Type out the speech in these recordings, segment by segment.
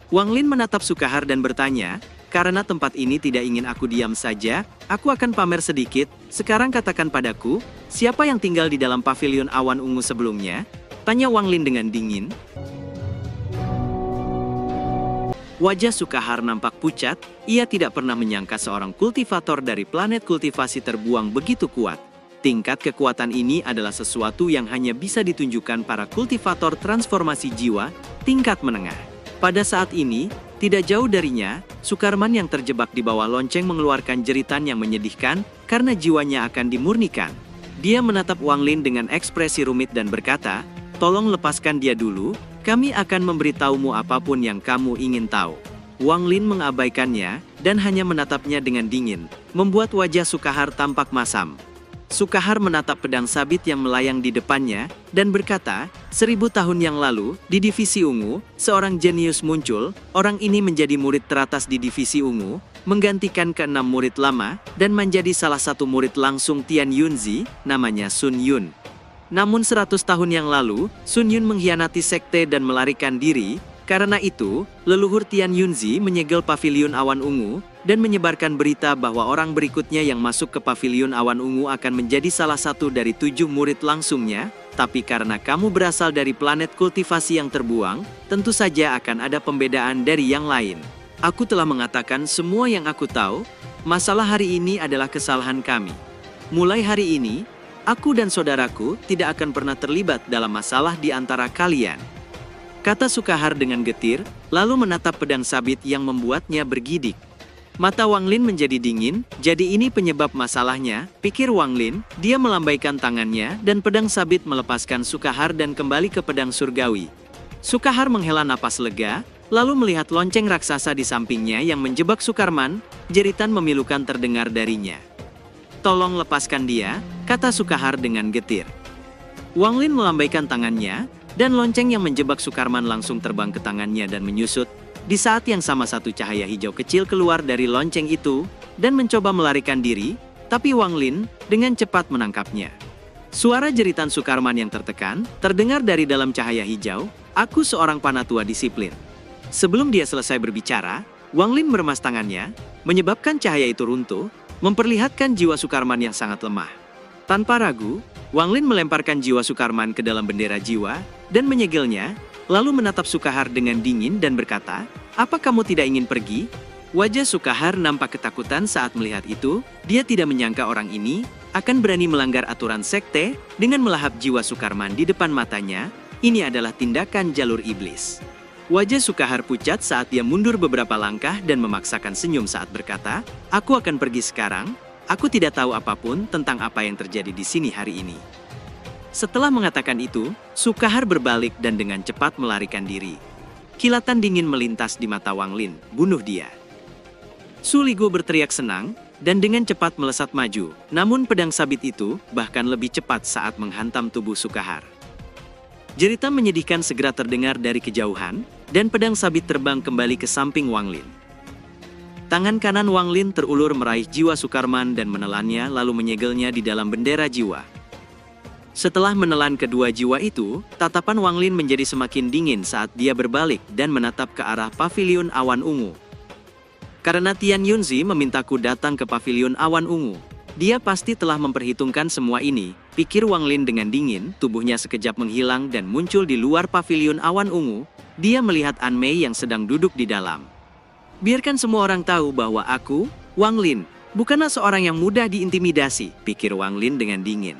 Wang Lin menatap Sukahar dan bertanya, karena tempat ini tidak ingin aku diam saja, aku akan pamer sedikit. Sekarang katakan padaku, siapa yang tinggal di dalam pavilion awan ungu sebelumnya? Tanya Wang Lin dengan dingin. Wajah Sukahar nampak pucat, ia tidak pernah menyangka seorang kultivator dari planet kultivasi terbuang begitu kuat. Tingkat kekuatan ini adalah sesuatu yang hanya bisa ditunjukkan para kultivator transformasi jiwa, tingkat menengah. Pada saat ini, tidak jauh darinya, Sukarman yang terjebak di bawah lonceng mengeluarkan jeritan yang menyedihkan karena jiwanya akan dimurnikan. Dia menatap Wang Lin dengan ekspresi rumit dan berkata, "Tolong lepaskan dia dulu, kami akan memberitahumu apapun yang kamu ingin tahu." Wang Lin mengabaikannya dan hanya menatapnya dengan dingin, membuat wajah Sukahar tampak masam. Sukahar menatap pedang sabit yang melayang di depannya, dan berkata, 1000 tahun yang lalu, di Divisi Ungu, seorang jenius muncul. Orang ini menjadi murid teratas di Divisi Ungu, menggantikan ke-6 murid lama, dan menjadi salah satu murid langsung Tian Yunzi, namanya Sun Yun. Namun 100 tahun yang lalu, Sun Yun mengkhianati sekte dan melarikan diri. Karena itu, leluhur Tian Yunzi menyegel pavilion awan ungu, dan menyebarkan berita bahwa orang berikutnya yang masuk ke pavilion awan ungu akan menjadi salah satu dari 7 murid langsungnya. Tapi karena kamu berasal dari planet kultivasi yang terbuang, tentu saja akan ada pembedaan dari yang lain. Aku telah mengatakan semua yang aku tahu, masalah hari ini adalah kesalahan kami. Mulai hari ini, aku dan saudaraku tidak akan pernah terlibat dalam masalah di antara kalian. Kata Sukahar dengan getir, lalu menatap pedang sabit yang membuatnya bergidik. Mata Wang Lin menjadi dingin, jadi ini penyebab masalahnya, pikir Wang Lin. Dia melambaikan tangannya dan pedang sabit melepaskan Sukahar dan kembali ke pedang surgawi. Sukahar menghela napas lega, lalu melihat lonceng raksasa di sampingnya yang menjebak Sukarman, jeritan memilukan terdengar darinya. "Tolong lepaskan dia," kata Sukahar dengan getir. Wang Lin melambaikan tangannya, dan lonceng yang menjebak Sukarman langsung terbang ke tangannya dan menyusut. Di saat yang sama satu cahaya hijau kecil keluar dari lonceng itu, dan mencoba melarikan diri, tapi Wang Lin dengan cepat menangkapnya. Suara jeritan Sukarman yang tertekan, terdengar dari dalam cahaya hijau, "Aku seorang panatua disiplin." Sebelum dia selesai berbicara, Wang Lin meremas tangannya, menyebabkan cahaya itu runtuh, memperlihatkan jiwa Sukarman yang sangat lemah. Tanpa ragu, Wang Lin melemparkan jiwa Sukarman ke dalam bendera jiwa, dan menyegelnya, lalu menatap Sukahar dengan dingin dan berkata, "Apa kamu tidak ingin pergi?" Wajah Sukahar nampak ketakutan saat melihat itu. Dia tidak menyangka orang ini akan berani melanggar aturan sekte dengan melahap jiwa Sukarman di depan matanya. Ini adalah tindakan jalur iblis. Wajah Sukahar pucat saat dia mundur beberapa langkah dan memaksakan senyum saat berkata, "Aku akan pergi sekarang. Aku tidak tahu apapun tentang apa yang terjadi di sini hari ini." Setelah mengatakan itu, Sukahar berbalik dan dengan cepat melarikan diri. Kilatan dingin melintas di mata Wang Lin, "Bunuh dia." Su Liguo berteriak senang, dan dengan cepat melesat maju. Namun pedang sabit itu bahkan lebih cepat saat menghantam tubuh Sukahar. Jeritan menyedihkan segera terdengar dari kejauhan, dan pedang sabit terbang kembali ke samping Wang Lin. Tangan kanan Wang Lin terulur meraih jiwa Sukarman dan menelannya lalu menyegelnya di dalam bendera jiwa. Setelah menelan kedua jiwa itu, tatapan Wang Lin menjadi semakin dingin saat dia berbalik dan menatap ke arah pavilion awan ungu. Karena Tian Yunzi memintaku datang ke pavilion awan ungu, dia pasti telah memperhitungkan semua ini, pikir Wang Lin dengan dingin. Tubuhnya sekejap menghilang dan muncul di luar pavilion awan ungu. Dia melihat An Mei yang sedang duduk di dalam. "Biarkan semua orang tahu bahwa aku, Wang Lin, bukanlah seorang yang mudah diintimidasi," pikir Wang Lin dengan dingin.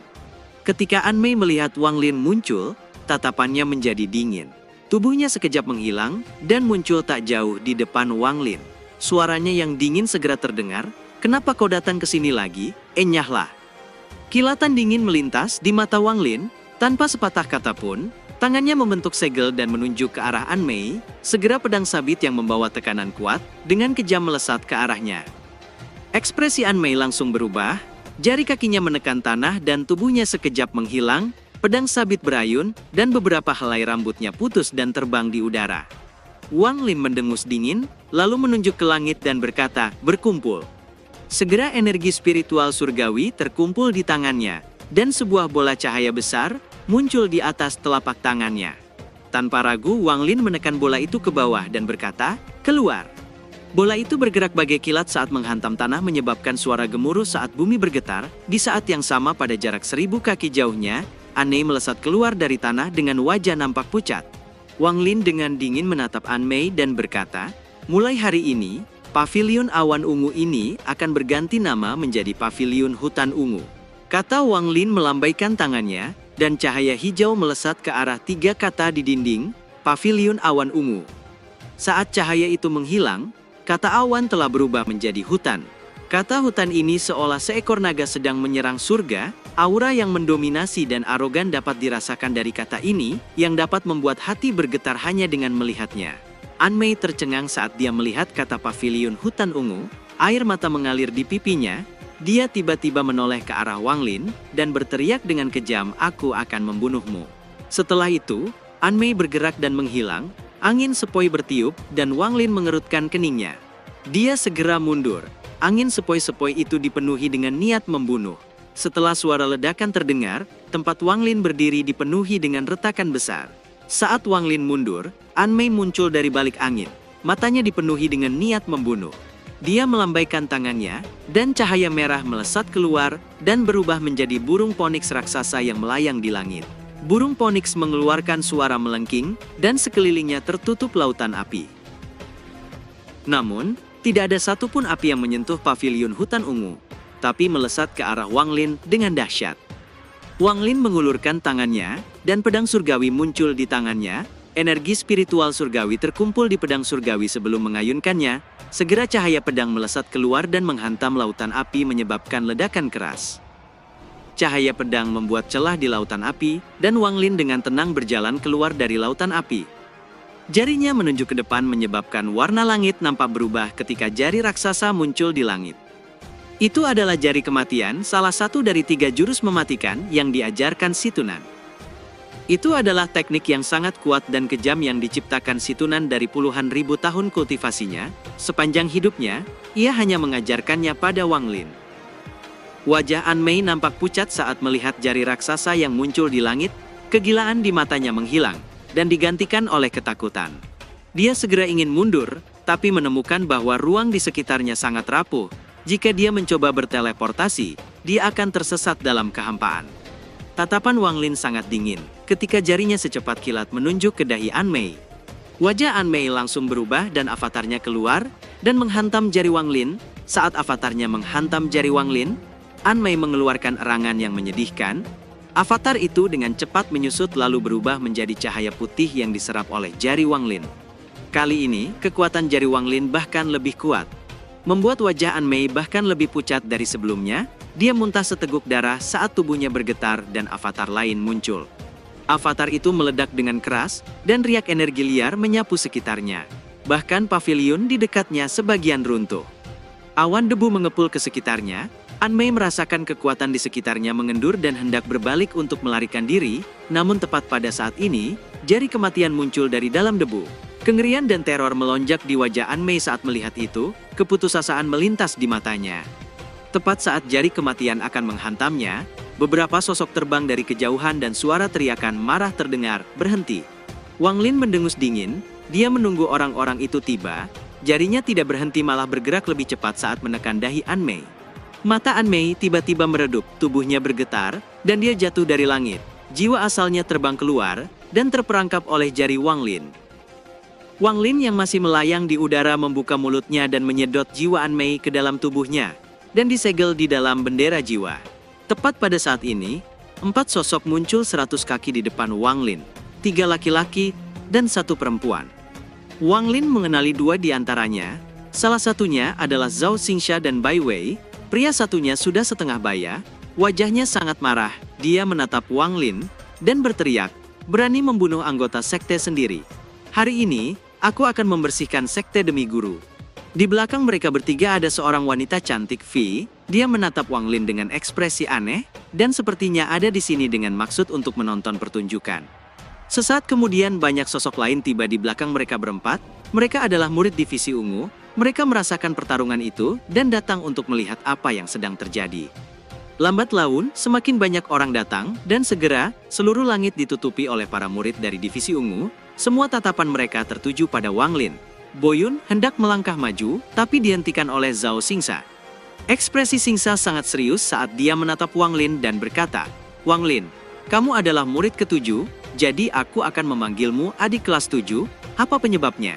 Ketika An Mei melihat Wang Lin muncul, tatapannya menjadi dingin. Tubuhnya sekejap menghilang dan muncul tak jauh di depan Wang Lin. Suaranya yang dingin segera terdengar, "Kenapa kau datang ke sini lagi? Enyahlah." Kilatan dingin melintas di mata Wang Lin, tanpa sepatah kata pun. Tangannya membentuk segel dan menunjuk ke arah An Mei. Segera pedang sabit yang membawa tekanan kuat, dengan kejam melesat ke arahnya. Ekspresi An Mei langsung berubah, jari kakinya menekan tanah dan tubuhnya sekejap menghilang, pedang sabit berayun, dan beberapa helai rambutnya putus dan terbang di udara. Wang Lin mendengus dingin, lalu menunjuk ke langit dan berkata, "Berkumpul." Segera energi spiritual surgawi terkumpul di tangannya. dan sebuah bola cahaya besar muncul di atas telapak tangannya. Tanpa ragu, Wang Lin menekan bola itu ke bawah dan berkata, "Keluar." Bola itu bergerak bagai kilat saat menghantam tanah menyebabkan suara gemuruh saat bumi bergetar. Di saat yang sama pada jarak 1000 kaki jauhnya, An Mei melesat keluar dari tanah dengan wajah nampak pucat. Wang Lin dengan dingin menatap An Mei dan berkata, "Mulai hari ini, paviliun awan ungu ini akan berganti nama menjadi paviliun hutan ungu." Kata Wang Lin melambaikan tangannya, dan cahaya hijau melesat ke arah 3 kata di dinding, paviliun awan ungu. Saat cahaya itu menghilang, kata awan telah berubah menjadi hutan. Kata hutan ini seolah seekor naga sedang menyerang surga, aura yang mendominasi dan arogan dapat dirasakan dari kata ini, yang dapat membuat hati bergetar hanya dengan melihatnya. An Mei tercengang saat dia melihat kata paviliun hutan ungu, air mata mengalir di pipinya. Dia tiba-tiba menoleh ke arah Wang Lin, dan berteriak dengan kejam, "Aku akan membunuhmu." Setelah itu, An Mei bergerak dan menghilang, angin sepoi bertiup, dan Wang Lin mengerutkan keningnya. Dia segera mundur. Angin sepoi-sepoi itu dipenuhi dengan niat membunuh. Setelah suara ledakan terdengar, tempat Wang Lin berdiri dipenuhi dengan retakan besar. Saat Wang Lin mundur, An Mei muncul dari balik angin. Matanya dipenuhi dengan niat membunuh. Dia melambaikan tangannya, dan cahaya merah melesat keluar, dan berubah menjadi burung poniks raksasa yang melayang di langit. Burung poniks mengeluarkan suara melengking, dan sekelilingnya tertutup lautan api. Namun, tidak ada satupun api yang menyentuh paviliun hutan ungu, tapi melesat ke arah Wang Lin dengan dahsyat. Wang Lin mengulurkan tangannya, dan pedang surgawi muncul di tangannya. Energi spiritual surgawi terkumpul di pedang surgawi sebelum mengayunkannya. Segera cahaya pedang melesat keluar dan menghantam lautan api menyebabkan ledakan keras. Cahaya pedang membuat celah di lautan api, dan Wang Lin dengan tenang berjalan keluar dari lautan api. Jarinya menunjuk ke depan menyebabkan warna langit nampak berubah ketika jari raksasa muncul di langit. Itu adalah jari kematian, salah satu dari 3 jurus mematikan yang diajarkan Situnan. Itu adalah teknik yang sangat kuat dan kejam yang diciptakan Situnan dari puluhan ribu tahun kultivasinya. Sepanjang hidupnya, ia hanya mengajarkannya pada Wang Lin. Wajah An Mei nampak pucat saat melihat jari raksasa yang muncul di langit. Kegilaan di matanya menghilang, dan digantikan oleh ketakutan. Dia segera ingin mundur, tapi menemukan bahwa ruang di sekitarnya sangat rapuh. Jika dia mencoba berteleportasi, dia akan tersesat dalam kehampaan. Tatapan Wang Lin sangat dingin, ketika jarinya secepat kilat menunjuk ke dahi An Mei. Wajah An Mei langsung berubah dan avatarnya keluar, dan menghantam jari Wang Lin. Saat avatarnya menghantam jari Wang Lin, An Mei mengeluarkan erangan yang menyedihkan. Avatar itu dengan cepat menyusut lalu berubah menjadi cahaya putih yang diserap oleh jari Wang Lin. Kali ini, kekuatan jari Wang Lin bahkan lebih kuat. Membuat wajah An Mei bahkan lebih pucat dari sebelumnya. Dia muntah seteguk darah saat tubuhnya bergetar dan avatar lain muncul. Avatar itu meledak dengan keras, dan riak energi liar menyapu sekitarnya. Bahkan paviliun di dekatnya sebagian runtuh. Awan debu mengepul ke sekitarnya. An Mei merasakan kekuatan di sekitarnya mengendur dan hendak berbalik untuk melarikan diri, namun tepat pada saat ini, jari kematian muncul dari dalam debu. Kengerian dan teror melonjak di wajah An Mei saat melihat itu, keputusasaan melintas di matanya. Tepat saat jari kematian akan menghantamnya, beberapa sosok terbang dari kejauhan dan suara teriakan marah terdengar, "Berhenti!" Wang Lin mendengus dingin, dia menunggu orang-orang itu tiba. Jarinya tidak berhenti malah bergerak lebih cepat saat menekan dahi An Mei. Mata An Mei tiba-tiba meredup, tubuhnya bergetar, dan dia jatuh dari langit. Jiwa asalnya terbang keluar, dan terperangkap oleh jari Wang Lin. Wang Lin yang masih melayang di udara membuka mulutnya dan menyedot jiwa An Mei ke dalam tubuhnya, dan disegel di dalam bendera jiwa. Tepat pada saat ini, 4 sosok muncul 100 kaki di depan Wang Lin. 3 laki-laki dan 1 perempuan. Wang Lin mengenali 2 di antaranya. Salah satunya adalah Zhao Xingsha dan Bai Wei. Pria satunya sudah setengah baya, wajahnya sangat marah. Dia menatap Wang Lin dan berteriak, "Berani membunuh anggota sekte sendiri. Hari ini, aku akan membersihkan sekte demi guru." Di belakang mereka bertiga ada seorang wanita cantik Vi. Dia menatap Wang Lin dengan ekspresi aneh, dan sepertinya ada di sini dengan maksud untuk menonton pertunjukan. Sesaat kemudian banyak sosok lain tiba di belakang mereka berempat. Mereka adalah murid divisi ungu. Mereka merasakan pertarungan itu, dan datang untuk melihat apa yang sedang terjadi. Lambat laun, semakin banyak orang datang, dan segera, seluruh langit ditutupi oleh para murid dari Divisi Ungu. Semua tatapan mereka tertuju pada Wang Lin. Boyun hendak melangkah maju, tapi dihentikan oleh Zhao Xingxia. Ekspresi Xingxia sangat serius saat dia menatap Wang Lin dan berkata, "Wang Lin, kamu adalah murid ke-7, jadi aku akan memanggilmu adik kelas 7, apa penyebabnya?"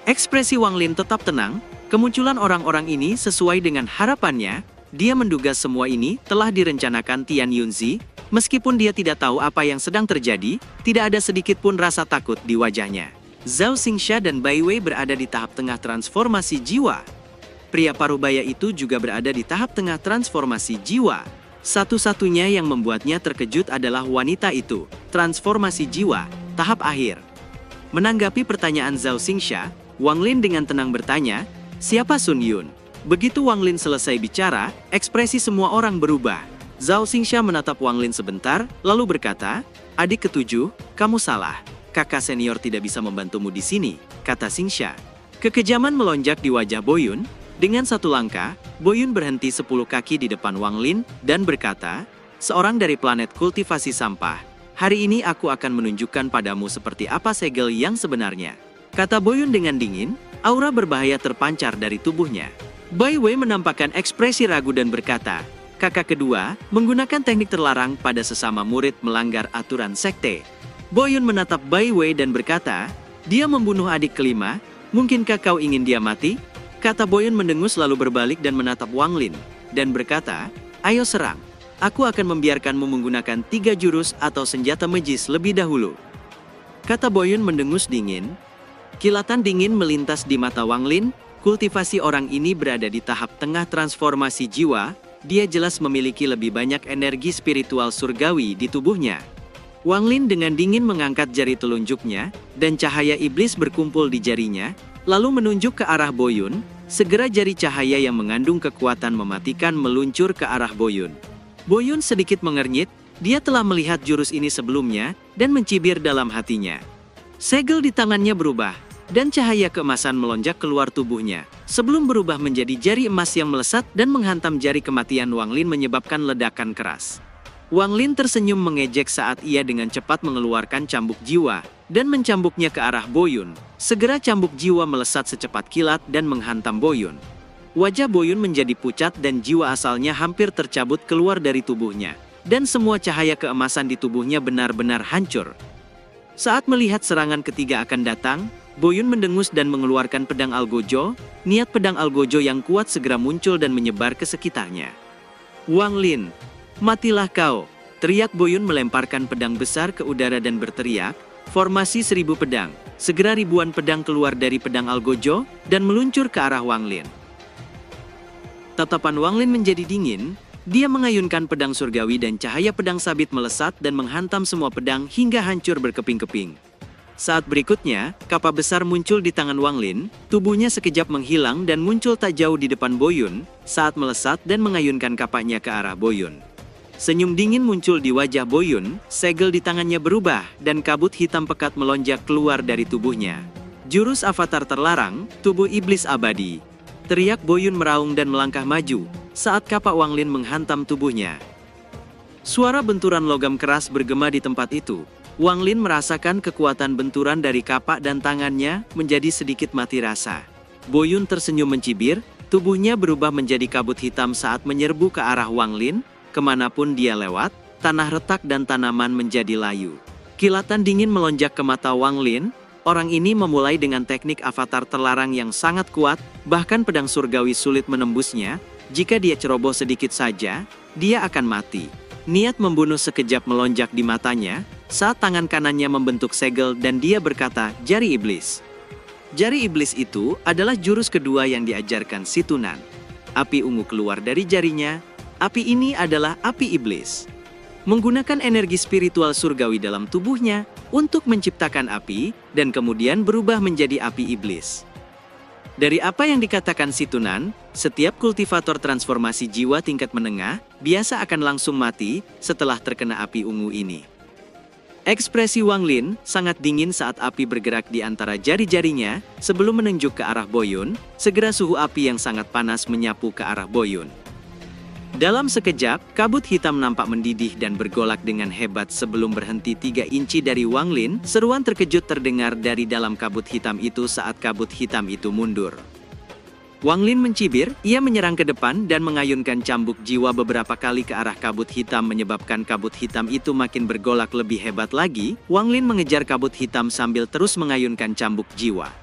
Ekspresi Wang Lin tetap tenang. Kemunculan orang-orang ini sesuai dengan harapannya. Dia menduga semua ini telah direncanakan Tian Yunzi. Meskipun dia tidak tahu apa yang sedang terjadi, tidak ada sedikit pun rasa takut di wajahnya. Zhao Xingxia dan Bai Wei berada di tahap tengah transformasi jiwa. Pria parubaya itu juga berada di tahap tengah transformasi jiwa. Satu-satunya yang membuatnya terkejut adalah wanita itu. Transformasi jiwa, tahap akhir. Menanggapi pertanyaan Zhao Xingxia, Wang Lin dengan tenang bertanya, "Siapa Sun Yun?" Begitu Wang Lin selesai bicara, ekspresi semua orang berubah. Zhao Xingxia menatap Wang Lin sebentar, lalu berkata, "Adik ke-7, kamu salah. Kakak senior tidak bisa membantumu di sini," kata Xingxia. Kekejaman melonjak di wajah Boyun. Dengan satu langkah, Boyun berhenti 10 kaki di depan Wang Lin, dan berkata, "Seorang dari planet kultivasi sampah, hari ini aku akan menunjukkan padamu seperti apa segel yang sebenarnya," kata Boyun dengan dingin. Aura berbahaya terpancar dari tubuhnya. Bai Wei menampakkan ekspresi ragu dan berkata, "Kakak kedua, menggunakan teknik terlarang pada sesama murid melanggar aturan sekte." Boyun menatap Bai Wei dan berkata, "Dia membunuh adik kelima, mungkinkah kau ingin dia mati?" Kata Boyun mendengus lalu berbalik dan menatap Wang Lin, dan berkata, "Ayo serang. Aku akan membiarkanmu menggunakan 3 jurus atau senjata magis lebih dahulu." Kata Boyun mendengus dingin. Kilatan dingin melintas di mata Wang Lin. Kultivasi orang ini berada di tahap tengah transformasi jiwa. Dia jelas memiliki lebih banyak energi spiritual surgawi di tubuhnya. Wang Lin dengan dingin mengangkat jari telunjuknya, dan cahaya iblis berkumpul di jarinya, lalu menunjuk ke arah Boyun. Segera jari cahaya yang mengandung kekuatan mematikan meluncur ke arah Boyun. Boyun sedikit mengernyit, dia telah melihat jurus ini sebelumnya, dan mencibir dalam hatinya. Segel di tangannya berubah, dan cahaya keemasan melonjak keluar tubuhnya. Sebelum berubah menjadi jari emas yang melesat dan menghantam jari kematian Wang Lin menyebabkan ledakan keras. Wang Lin tersenyum mengejek saat ia dengan cepat mengeluarkan cambuk jiwa, dan mencambuknya ke arah Boyun. Segera cambuk jiwa melesat secepat kilat dan menghantam Boyun. Wajah Boyun menjadi pucat dan jiwa asalnya hampir tercabut keluar dari tubuhnya. Dan semua cahaya keemasan di tubuhnya benar-benar hancur. Saat melihat serangan ketiga akan datang, Boyun mendengus dan mengeluarkan pedang Algojo. Niat pedang Algojo yang kuat segera muncul dan menyebar ke sekitarnya. "Wang Lin, matilah kau!" teriak Boyun melemparkan pedang besar ke udara dan berteriak, "Formasi 1000 pedang." Segera ribuan pedang keluar dari pedang Algojo dan meluncur ke arah Wang Lin. Tatapan Wang Lin menjadi dingin. Dia mengayunkan pedang surgawi dan cahaya pedang sabit melesat dan menghantam semua pedang hingga hancur berkeping-keping. Saat berikutnya, kapal besar muncul di tangan Wang Lin, tubuhnya sekejap menghilang dan muncul tak jauh di depan Boyun, saat melesat dan mengayunkan kapaknya ke arah Boyun. Senyum dingin muncul di wajah Boyun, segel di tangannya berubah, dan kabut hitam pekat melonjak keluar dari tubuhnya. Jurus avatar terlarang, tubuh iblis abadi. Teriak Boyun meraung dan melangkah maju, saat kapak Wang Lin menghantam tubuhnya. Suara benturan logam keras bergema di tempat itu. Wang Lin merasakan kekuatan benturan dari kapak dan tangannya menjadi sedikit mati rasa. Boyun tersenyum mencibir, tubuhnya berubah menjadi kabut hitam saat menyerbu ke arah Wang Lin. Kemanapun dia lewat, tanah retak dan tanaman menjadi layu. Kilatan dingin melonjak ke mata Wang Lin. Orang ini memulai dengan teknik avatar terlarang yang sangat kuat, bahkan pedang surgawi sulit menembusnya. Jika dia ceroboh sedikit saja, dia akan mati. Niat membunuh sekejap melonjak di matanya, saat tangan kanannya membentuk segel dan dia berkata, "Jari iblis." Jari iblis itu adalah jurus kedua yang diajarkan si Tunan. Api ungu keluar dari jarinya. Api ini adalah api iblis. Menggunakan energi spiritual surgawi dalam tubuhnya untuk menciptakan api dan kemudian berubah menjadi api iblis. Dari apa yang dikatakan si Tunan, setiap kultivator transformasi jiwa tingkat menengah biasa akan langsung mati setelah terkena api ungu ini. Ekspresi Wang Lin sangat dingin saat api bergerak di antara jari-jarinya sebelum menunjuk ke arah Boyun. Segera suhu api yang sangat panas menyapu ke arah Boyun. Dalam sekejap, kabut hitam nampak mendidih dan bergolak dengan hebat sebelum berhenti 3 inci dari Wang Lin. Seruan terkejut terdengar dari dalam kabut hitam itu saat kabut hitam itu mundur. Wang Lin mencibir, ia menyerang ke depan dan mengayunkan cambuk jiwa beberapa kali ke arah kabut hitam menyebabkan kabut hitam itu makin bergolak lebih hebat lagi. Wang Lin mengejar kabut hitam sambil terus mengayunkan cambuk jiwa.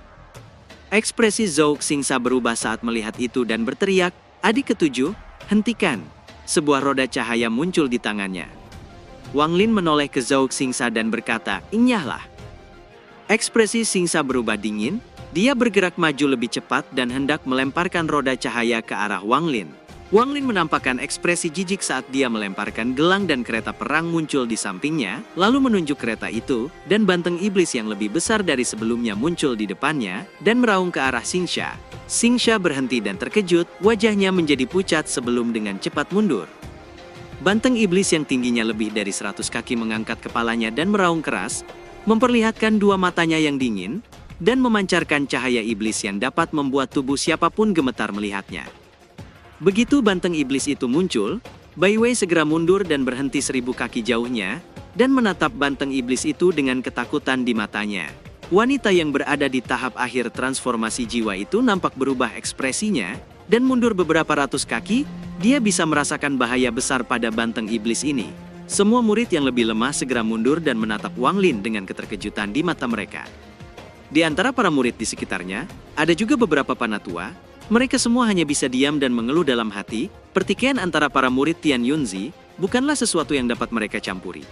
Ekspresi Zhou Xingsa berubah saat melihat itu dan berteriak, "Adik ketujuh, hentikan!" Sebuah roda cahaya muncul di tangannya. Wang Lin menoleh ke Zhou Xingsa dan berkata, "Inyahlah." Ekspresi Xingsa berubah dingin. Dia bergerak maju lebih cepat dan hendak melemparkan roda cahaya ke arah Wang Lin. Wang Lin menampakkan ekspresi jijik saat dia melemparkan gelang dan kereta perang muncul di sampingnya, lalu menunjuk kereta itu, dan banteng iblis yang lebih besar dari sebelumnya muncul di depannya, dan meraung ke arah Xingxia. Xingxia berhenti dan terkejut, wajahnya menjadi pucat sebelum dengan cepat mundur. Banteng iblis yang tingginya lebih dari 100 kaki mengangkat kepalanya dan meraung keras, memperlihatkan dua matanya yang dingin, dan memancarkan cahaya iblis yang dapat membuat tubuh siapapun gemetar melihatnya. Begitu banteng iblis itu muncul, Bai Wei segera mundur dan berhenti 1000 kaki jauhnya, dan menatap banteng iblis itu dengan ketakutan di matanya. Wanita yang berada di tahap akhir transformasi jiwa itu nampak berubah ekspresinya, dan mundur beberapa ratus kaki. Dia bisa merasakan bahaya besar pada banteng iblis ini. Semua murid yang lebih lemah segera mundur dan menatap Wang Lin dengan keterkejutan di mata mereka. Di antara para murid di sekitarnya, ada juga beberapa panatua. Mereka semua hanya bisa diam dan mengeluh dalam hati. Pertikaian antara para murid Tian Yunzi bukanlah sesuatu yang dapat mereka campuri.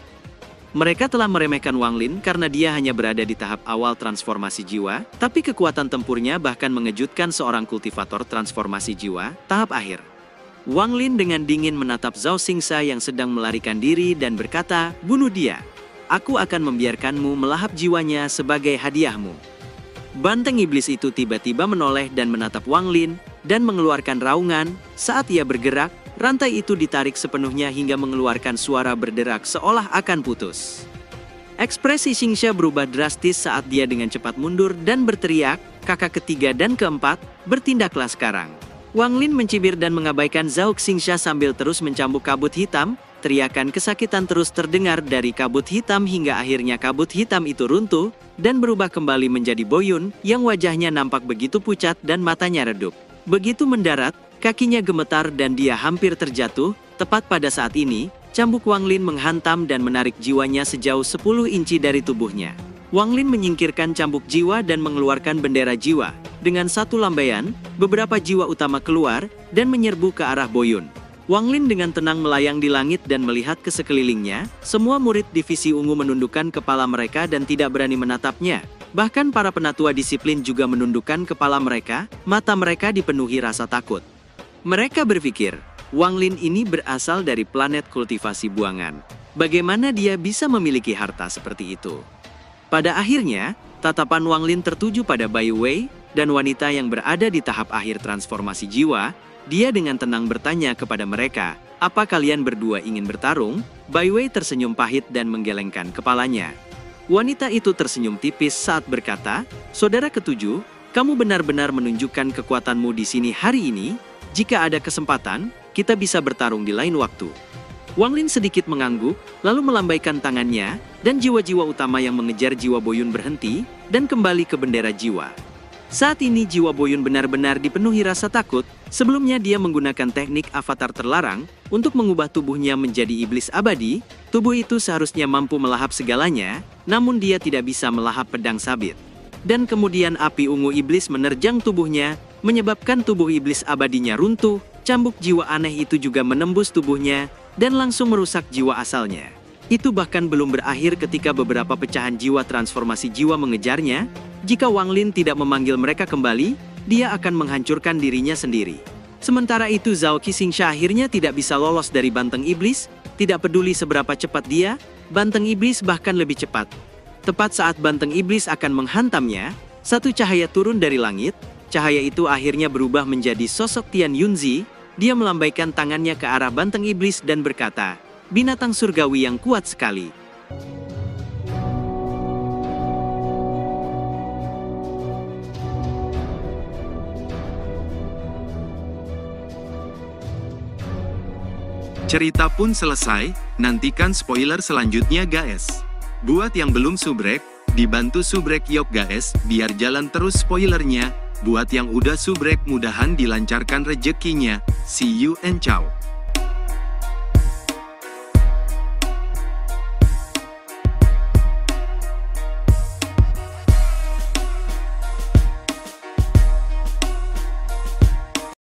Mereka telah meremehkan Wang Lin karena dia hanya berada di tahap awal transformasi jiwa, tapi kekuatan tempurnya bahkan mengejutkan seorang kultivator transformasi jiwa, tahap akhir. Wang Lin dengan dingin menatap Zhou Xingsa yang sedang melarikan diri dan berkata, "Bunuh dia. Aku akan membiarkanmu melahap jiwanya sebagai hadiahmu." Banteng iblis itu tiba-tiba menoleh dan menatap Wang Lin, dan mengeluarkan raungan. Saat ia bergerak, rantai itu ditarik sepenuhnya hingga mengeluarkan suara berderak seolah akan putus. Ekspresi Xingxia berubah drastis saat dia dengan cepat mundur dan berteriak, "Kakak ketiga dan keempat, bertindaklah sekarang." Wang Lin mencibir dan mengabaikan Zhou Xingxia sambil terus mencambuk kabut hitam. Teriakan kesakitan terus terdengar dari kabut hitam hingga akhirnya kabut hitam itu runtuh dan berubah kembali menjadi Boyun yang wajahnya nampak begitu pucat dan matanya redup. Begitu mendarat, kakinya gemetar dan dia hampir terjatuh. Tepat pada saat ini, cambuk Wang Lin menghantam dan menarik jiwanya sejauh 10 inci dari tubuhnya. Wang Lin menyingkirkan cambuk jiwa dan mengeluarkan bendera jiwa. Dengan satu lambaian, beberapa jiwa utama keluar dan menyerbu ke arah Boyun. Wang Lin dengan tenang melayang di langit dan melihat ke sekelilingnya. Semua murid divisi ungu menundukkan kepala mereka dan tidak berani menatapnya. Bahkan para penatua disiplin juga menundukkan kepala mereka, mata mereka dipenuhi rasa takut. Mereka berpikir, Wang Lin ini berasal dari planet kultivasi buangan. Bagaimana dia bisa memiliki harta seperti itu? Pada akhirnya, tatapan Wang Lin tertuju pada Bai Wei dan wanita yang berada di tahap akhir transformasi jiwa. Dia dengan tenang bertanya kepada mereka, "Apa kalian berdua ingin bertarung?" Bai Wei tersenyum pahit dan menggelengkan kepalanya. Wanita itu tersenyum tipis saat berkata, "Saudara ketujuh, kamu benar-benar menunjukkan kekuatanmu di sini hari ini. Jika ada kesempatan, kita bisa bertarung di lain waktu." Wang Lin sedikit mengangguk, lalu melambaikan tangannya, dan jiwa-jiwa utama yang mengejar jiwa Boyun berhenti, dan kembali ke bendera jiwa. Saat ini jiwa Boyun benar-benar dipenuhi rasa takut. Sebelumnya dia menggunakan teknik avatar terlarang untuk mengubah tubuhnya menjadi iblis abadi. Tubuh itu seharusnya mampu melahap segalanya, namun dia tidak bisa melahap pedang sabit. Dan kemudian api ungu iblis menerjang tubuhnya, menyebabkan tubuh iblis abadinya runtuh. Cambuk jiwa aneh itu juga menembus tubuhnya, dan langsung merusak jiwa asalnya. Itu bahkan belum berakhir ketika beberapa pecahan jiwa transformasi jiwa mengejarnya. Jika Wang Lin tidak memanggil mereka kembali, dia akan menghancurkan dirinya sendiri. Sementara itu Zhou Xingxia akhirnya tidak bisa lolos dari banteng iblis. Tidak peduli seberapa cepat dia, banteng iblis bahkan lebih cepat. Tepat saat banteng iblis akan menghantamnya, satu cahaya turun dari langit. Cahaya itu akhirnya berubah menjadi sosok Tian Yunzi. Dia melambaikan tangannya ke arah banteng iblis dan berkata, "Binatang surgawi yang kuat sekali." Cerita pun selesai, nantikan spoiler selanjutnya guys. Buat yang belum subrek, dibantu subrek yuk guys, biar jalan terus spoilernya. Buat yang udah subrek mudahan dilancarkan rezekinya. See you and ciao.